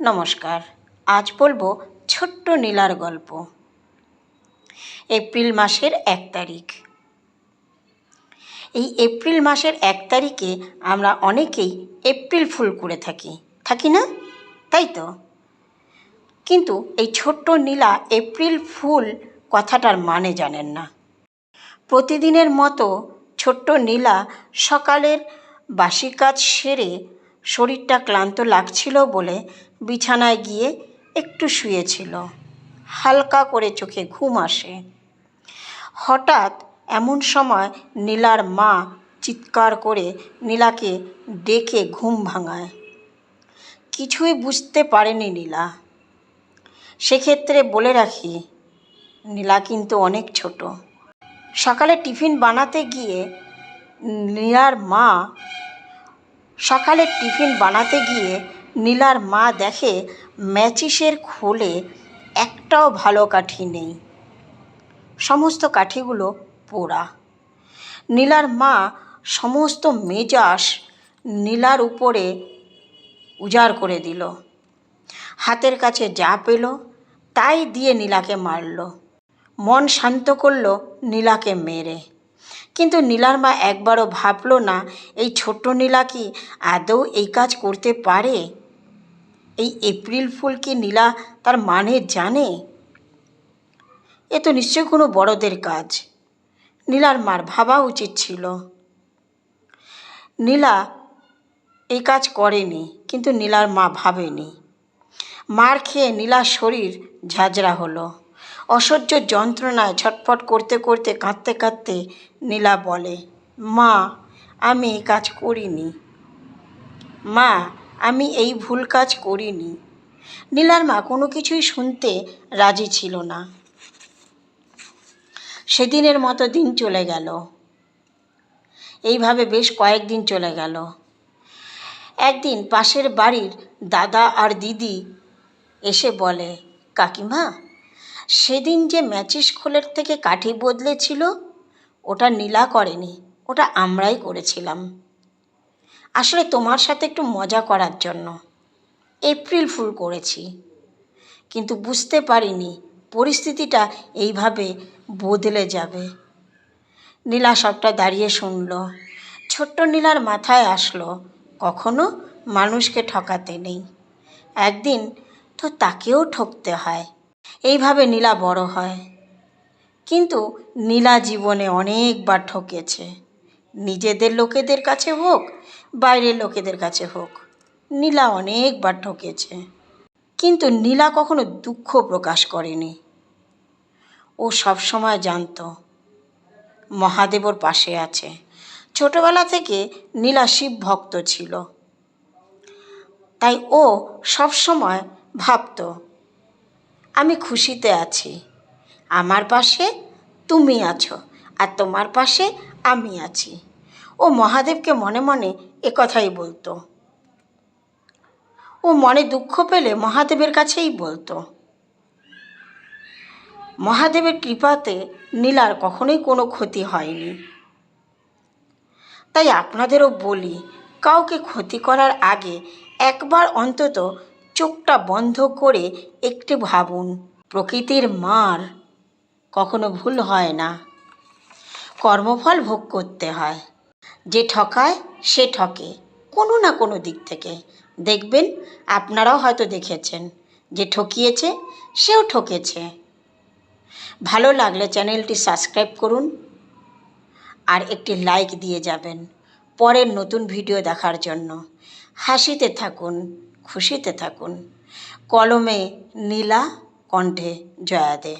নমস্কার। আজ বলবো ছোট্ট নীলার গল্প। এপ্রিল মাসের 1 তারিখ। এই এপ্রিল মাসের 1 তারিখে আমরা অনেকেই এপ্রিল ফুল করে থাকি না? তাই তো। কিন্তু এই ছোট্ট নীলা এপ্রিল ফুল কথাটার মানে জানেন না। প্রতিদিনের মতো ছোট্ট নীলা সকালের বাসি কাজ সেরে শরীরটা ক্লান্ত লাগছিল বলে বিছানায় গিয়ে একটু শুয়েছিল। হালকা করে চোখে ঘুম আসে। হঠাৎ এমন সময় নীলার মা চিৎকার করে নীলাকে ডেকে ঘুম ভাঙায়। কিছুই বুঝতে পারেনি নীলা। সেক্ষেত্রে বলে রাখি, নীলা কিন্তু অনেক ছোট। সকালে টিফিন বানাতে গিয়ে নীলার মা দেখে ম্যাচিসের খোলে একটাও ভালো কাঠি নেই। সমস্ত কাঠিগুলো পোড়া। নীলার মা সমস্ত মেজাজ নীলার উপরে উজাড় করে দিল। হাতের কাছে যা পেল তাই দিয়ে নীলাকে মারল। মন শান্ত করল নীলাকে মেরে। কিন্তু নীলার মা একবারও ভাবল না এই ছোট্ট নীলা কি আদৌ এই কাজ করতে পারে? এই এপ্রিল ফুল কি নীলা তার মানে জানে? এ তো নিশ্চয়ই কোনো বড়দের কাজ। নীলার মার ভাবা উচিত ছিল। নীলা এই কাজ করেনি, কিন্তু নীলার মা ভাবেনি। মার খেয়ে নীলার শরীর ঝাঁঝরা হলো। অসহ্য যন্ত্রণায় ছটফট করতে করতে কাঁদতে কাঁদতে নীলা বলে, মা আমি এই কাজ করিনি, মা আমি এই ভুল কাজ করিনি। নীলার মা কোনো কিছুই শুনতে রাজি ছিল না। সেদিনের মতো দিন চলে গেল। এইভাবে বেশ কয়েকদিন চলে গেল। একদিন পাশের বাড়ির দাদা আর দিদি এসে বলে, কাকিমা সেদিন যে ম্যাচিস খোলের থেকে কাঠি বদলেছিল ওটা নীলা করেনি, ওটা আমরাই করেছিলাম। আসলে তোমার সাথে একটু মজা করার জন্য এপ্রিল ফুল করেছি, কিন্তু বুঝতে পারিনি পরিস্থিতিটা এইভাবে বদলে যাবে। নীলা সবটা দাঁড়িয়ে শুনল। ছোট্ট নীলার মাথায় আসলো কখনো মানুষকে ঠকাতে নেই, একদিন তো তাকেও ঠকতে হয়। এইভাবে নীলা বড় হয়। কিন্তু নীলা জীবনে অনেকবার ঠকেছে। নিজেদের লোকেদের কাছে হোক, বাইরের লোকেদের কাছে হোক, নীলা অনেকবার ঠকেছে। কিন্তু নীলা কখনো দুঃখ প্রকাশ করেনি। ও সবসময় জানতো মহাদেব ওর পাশে আছে। ছোটবেলা থেকে নীলা শিব ভক্ত ছিল, তাই ও সবসময় ভাবতো আমি খুশিতে আছি, আমার পাশে তুমি আছো আর তোমার পাশে আমি আছি। ও মহাদেবকে মনে মনে একথাই বলতো। ও মনে দুঃখ পেলে মহাদেবের কাছেই বলতো। মহাদেবের কৃপাতে নীলার কখনোই কোনো ক্ষতি হয়নি। তাই আপনাদেরও বলি, কাউকে ক্ষতি করার আগে একবার অন্তত চোখটা বন্ধ করে একটু ভাবুন। প্রকৃতির মার কখনো ভুল হয় না, কর্মফল ভোগ করতে হয়। যে ঠকায় সে ঠকে কোনো না কোনো দিক থেকে। দেখবেন আপনারাও হয়তো দেখেছেন, যে ঠকিয়েছে সেও ঠকেছে। ভালো লাগলে চ্যানেলটি সাবস্ক্রাইব করুন আর একটি লাইক দিয়ে যাবেন পরের নতুন ভিডিও দেখার জন্য। হাসিতে থাকুন, খুশিতে থাকুন। কলমে নীলা, কণ্ঠে জয়া দে।